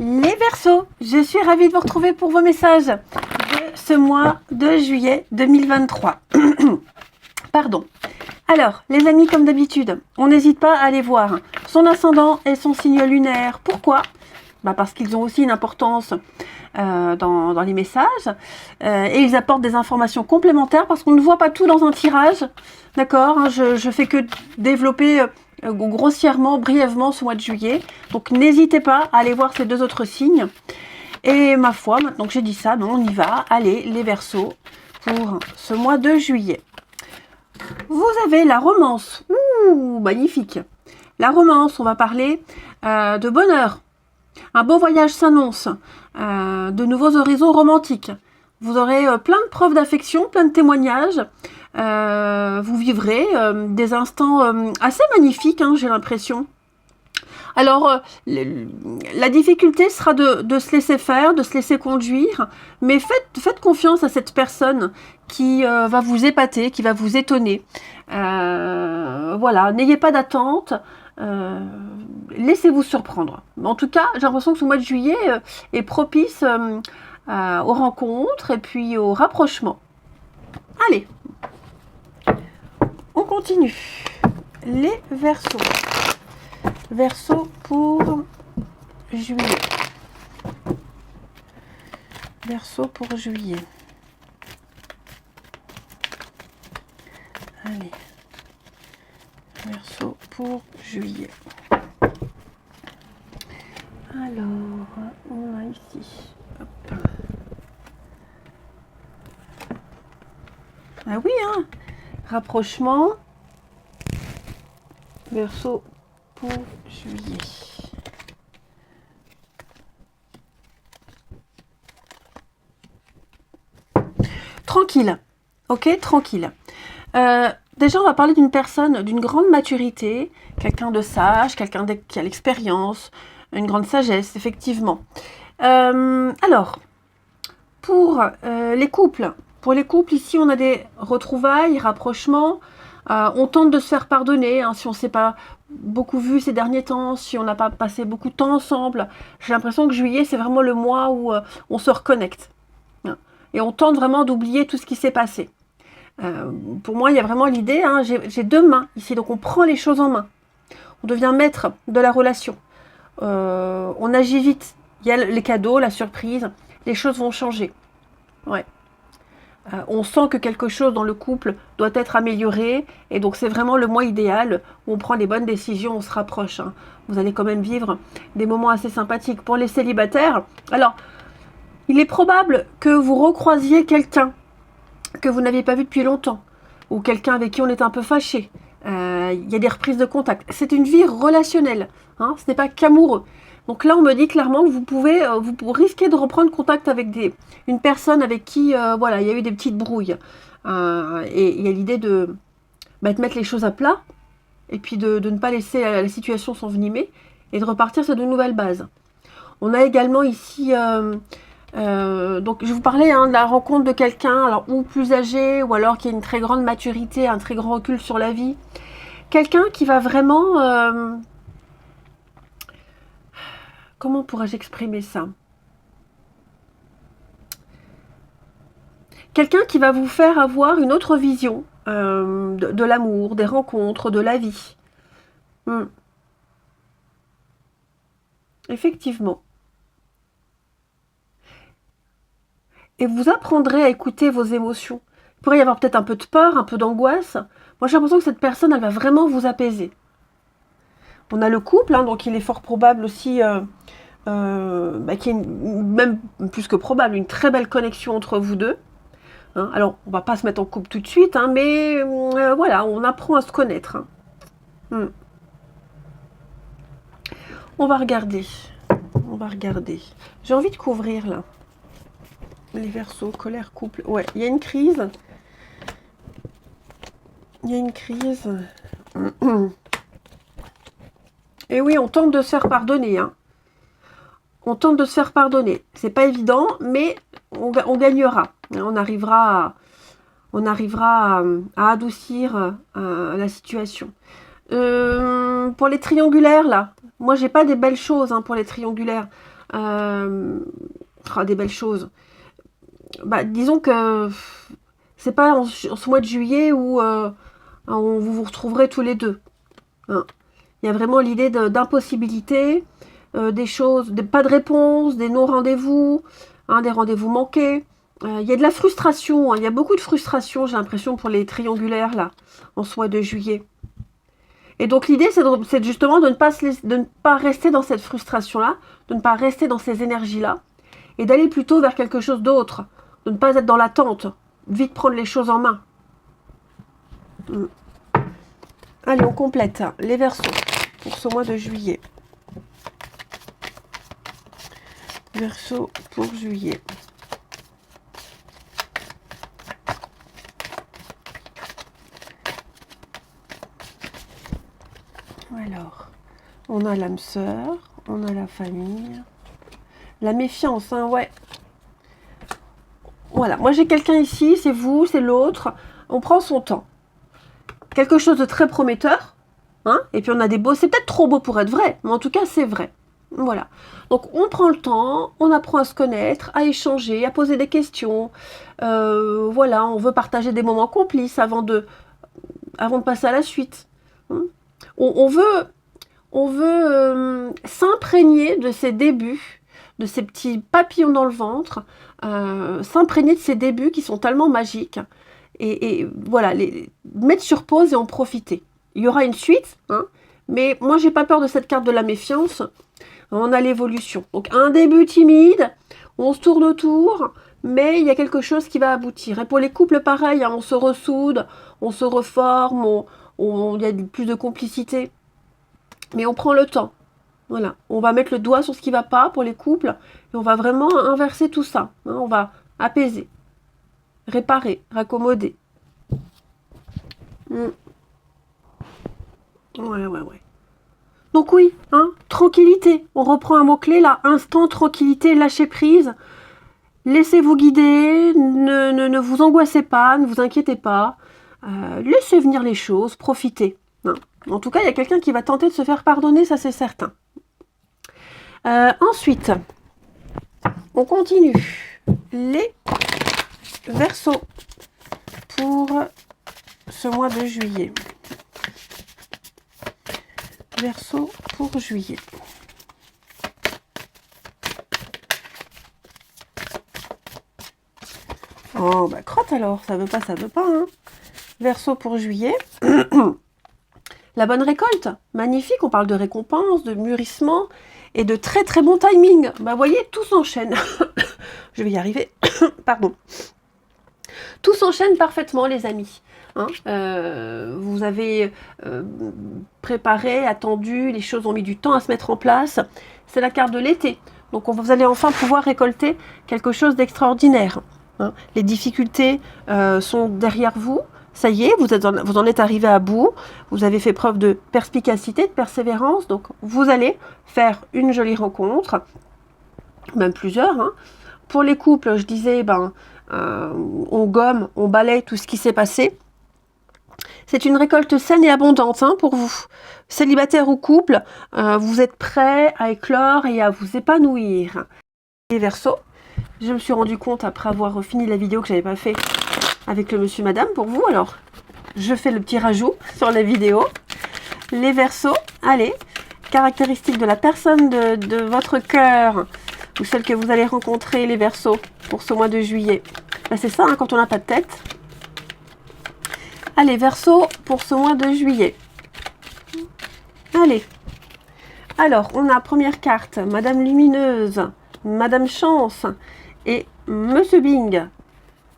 Les Verseaux, je suis ravie de vous retrouver pour vos messages de ce mois de juillet 2023. Pardon. Alors, les amis, comme d'habitude, on n'hésite pas à aller voir son ascendant et son signe lunaire. Pourquoi ? Parce qu'ils ont aussi une importance dans les messages et ils apportent des informations complémentaires parce qu'on ne voit pas tout dans un tirage. D'accord, je fais que développer grossièrement, brièvement ce mois de juillet. Donc n'hésitez pas à aller voir ces deux autres signes. Et ma foi, maintenant que j'ai dit ça, on y va. Allez, les Verseaux, pour ce mois de juillet. Vous avez la romance. Ouh, magnifique. La romance, on va parler de bonheur. Un beau voyage s'annonce. De nouveaux horizons romantiques. Vous aurez plein de preuves d'affection, plein de témoignages. Vous vivrez des instants assez magnifiques, j'ai l'impression. Alors, la difficulté sera de se laisser faire, de se laisser conduire, mais faites confiance à cette personne qui va vous épater, qui va vous étonner. Voilà, n'ayez pas d'attente, laissez-vous surprendre. En tout cas, j'ai l'impression que ce mois de juillet est propice aux rencontres et puis au rapprochement. Allez, on continue. Les Verseaux. Verseau pour juillet. Verseau pour juillet. Allez. Verseau pour juillet. Alors, on a ici. Hop. Ah oui, rapprochement. Verseau pour juillet. Tranquille. Ok, tranquille. Déjà, on va parler d'une personne d'une grande maturité, quelqu'un de sage, quelqu'un qui a l'expérience, une grande sagesse, effectivement. Alors, pour les couples, ici, on a des retrouvailles, rapprochements. On tente de se faire pardonner, si on ne s'est pas beaucoup vu ces derniers temps, si on n'a pas passé beaucoup de temps ensemble. J'ai l'impression que juillet, c'est vraiment le mois où on se reconnecte. Et on tente vraiment d'oublier tout ce qui s'est passé. Pour moi, il y a vraiment l'idée, j'ai deux mains ici, donc on prend les choses en main. On devient maître de la relation. On agit vite. Il y a les cadeaux, la surprise. Les choses vont changer. Ouais. On sent que quelque chose dans le couple doit être amélioré et donc c'est vraiment le mois idéal où on prend les bonnes décisions, on se rapproche. Vous allez quand même vivre des moments assez sympathiques. Pour les célibataires, alors il est probable que vous recroisiez quelqu'un que vous n'aviez pas vu depuis longtemps ou quelqu'un avec qui on est un peu fâché. Il y a des reprises de contact. C'est une vie relationnelle, ce n'est pas qu'amoureux. Donc là, on me dit clairement que vous risquez de reprendre contact avec une personne avec qui, il y a eu des petites brouilles. Et il y a l'idée de mettre les choses à plat, et puis de ne pas laisser la situation s'envenimer, et de repartir sur de nouvelles bases. On a également ici, donc je vous parlais de la rencontre de quelqu'un, alors ou plus âgé, ou alors qui a une très grande maturité, un très grand recul sur la vie. Quelqu'un qui va vraiment... comment pourrais-je exprimer ça ? Quelqu'un qui va vous faire avoir une autre vision de l'amour, des rencontres, de la vie. Effectivement. Et vous apprendrez à écouter vos émotions. Il pourrait y avoir peut-être un peu de peur, un peu d'angoisse. Moi, j'ai l'impression que cette personne, elle va vraiment vous apaiser. On a le couple, donc il est fort probable aussi... qu'il y ait même plus que probable, une très belle connexion entre vous deux. Alors, on va pas se mettre en couple tout de suite, mais voilà, on apprend à se connaître. On va regarder. J'ai envie de couvrir, là. Les Verseaux, colère, couple. Ouais, il y a une crise. Et oui, on tente de se faire pardonner, On tente de se faire pardonner. C'est pas évident, mais on gagnera. On arrivera à adoucir la situation. Pour les triangulaires, là, moi, j'ai pas des belles choses pour les triangulaires. Des belles choses. Bah, disons que c'est pas en ce mois de juillet où vous vous retrouverez tous les deux. Hein. Il y a vraiment l'idée d'impossibilité, des choses, pas de réponse, des non-rendez-vous, des rendez-vous manqués. Il y a de la frustration, il y a beaucoup de frustration, j'ai l'impression, pour les triangulaires, là, en ce mois de juillet. Et donc l'idée, c'est justement de ne pas rester dans cette frustration-là, de ne pas rester dans ces énergies-là, et d'aller plutôt vers quelque chose d'autre, de ne pas être dans l'attente, vite prendre les choses en main. Allez, on complète les Verseaux pour ce mois de juillet. Verseau pour juillet. Alors, on a l'âme sœur, on a la famille, la méfiance, hein, ouais. Voilà, moi j'ai quelqu'un ici, c'est vous, c'est l'autre, on prend son temps. Quelque chose de très prometteur, hein, et puis on a des beaux, c'est peut-être trop beau pour être vrai, mais en tout cas c'est vrai. Voilà, donc on prend le temps, on apprend à se connaître, à échanger, à poser des questions, voilà, on veut partager des moments complices avant de passer à la suite. On veut s'imprégner de ces débuts, de ces petits papillons dans le ventre, s'imprégner de ces débuts qui sont tellement magiques, et voilà, les mettre sur pause et en profiter. Il y aura une suite, hein, mais moi j'ai pas peur de cette carte de la méfiance, on a l'évolution. Donc un début timide, on se tourne autour, mais il y a quelque chose qui va aboutir. Et pour les couples, pareil, hein, on se ressoude, on se reforme, il y a plus de complicité. Mais on prend le temps. Voilà. On va mettre le doigt sur ce qui ne va pas pour les couples. Et on va vraiment inverser tout ça. Hein, on va apaiser, réparer, raccommoder. Ouais. Donc oui, hein, tranquillité. On reprend un mot-clé là. Instant, tranquillité, lâcher prise. Laissez-vous guider. Ne vous angoissez pas, ne vous inquiétez pas. Laissez venir les choses, profitez. Hein. En tout cas, il y a quelqu'un qui va tenter de se faire pardonner, ça c'est certain. Ensuite, on continue. Les Verseaux pour ce mois de juillet. Verseau pour juillet. Oh, bah crotte alors, ça veut pas, hein. Verseau pour juillet. La bonne récolte, magnifique, on parle de récompense, de mûrissement et de très très bon timing. Bah voyez, tout s'enchaîne. Je vais y arriver. Pardon. Tout s'enchaîne parfaitement, les amis. Hein, vous avez préparé, attendu, les choses ont mis du temps à se mettre en place. C'est la carte de l'été. Donc vous allez enfin pouvoir récolter quelque chose d'extraordinaire. Hein. Les difficultés sont derrière vous. Ça y est, vous en êtes arrivé à bout. Vous avez fait preuve de perspicacité, de persévérance. Donc vous allez faire une jolie rencontre. Même plusieurs. Hein. Pour les couples, je disais, on gomme, on balaye tout ce qui s'est passé. C'est une récolte saine et abondante hein, pour vous. Célibataire ou couple, vous êtes prêts à éclore et à vous épanouir. Les Verseaux, je me suis rendu compte après avoir fini la vidéo que j'avais pas fait avec le monsieur madame pour vous. Alors, je fais le petit rajout sur la vidéo. Les Verseaux, allez, caractéristiques de la personne de votre cœur ou celle que vous allez rencontrer, les Verseaux, pour ce mois de juillet. Ben, c'est ça, hein, quand on n'a pas de tête. Allez, Verseau, pour ce mois de juillet. Allez. Alors, on a première carte, Madame Lumineuse, Madame Chance et Monsieur Bing.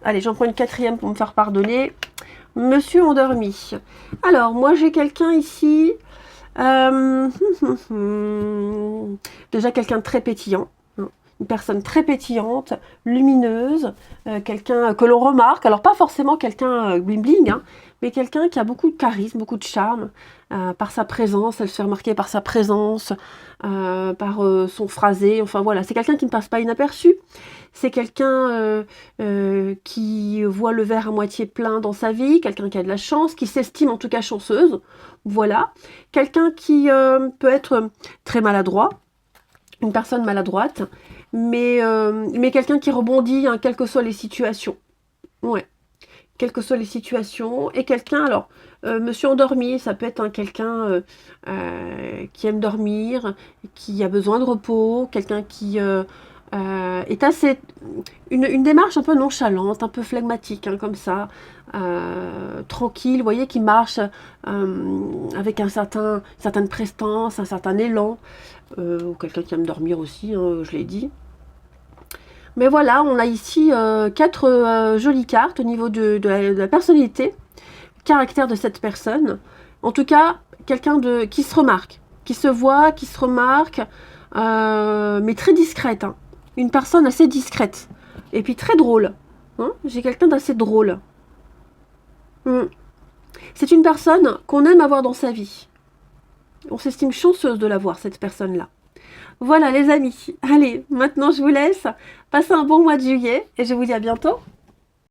Allez, j'en prends une quatrième pour me faire pardonner. Monsieur Endormi. Alors, moi, j'ai quelqu'un ici. Déjà, quelqu'un de très pétillant. Une personne très pétillante, lumineuse, quelqu'un que l'on remarque, alors pas forcément quelqu'un bling bling, hein, mais quelqu'un qui a beaucoup de charisme, beaucoup de charme, par sa présence, elle se fait remarquer par sa présence, par son phrasé, enfin voilà, c'est quelqu'un qui ne passe pas inaperçu, c'est quelqu'un qui voit le verre à moitié plein dans sa vie, quelqu'un qui a de la chance, qui s'estime en tout cas chanceuse, voilà, quelqu'un qui peut être très maladroit, une personne maladroite, mais quelqu'un qui rebondit, hein, quelles que soient les situations. Ouais, quelles que soient les situations. Et quelqu'un, alors, monsieur endormi, ça peut être hein, quelqu'un qui aime dormir, qui a besoin de repos, quelqu'un qui est assez... Une démarche un peu nonchalante, un peu flegmatique, hein, comme ça, tranquille, vous voyez, qui marche avec certaine prestance, un certain élan, ou quelqu'un qui aime dormir aussi, hein, je l'ai dit. Mais voilà, on a ici 4 jolies cartes au niveau de la personnalité, caractère de cette personne. En tout cas, quelqu'un qui se remarque, qui se voit, qui se remarque, mais très discrète. Hein. Une personne assez discrète. Et puis très drôle. Hein. J'ai quelqu'un d'assez drôle. C'est une personne qu'on aime avoir dans sa vie. On s'estime chanceuse de l'avoir, cette personne-là. Voilà les amis, allez, maintenant je vous laisse. Passez un bon mois de juillet et je vous dis à bientôt.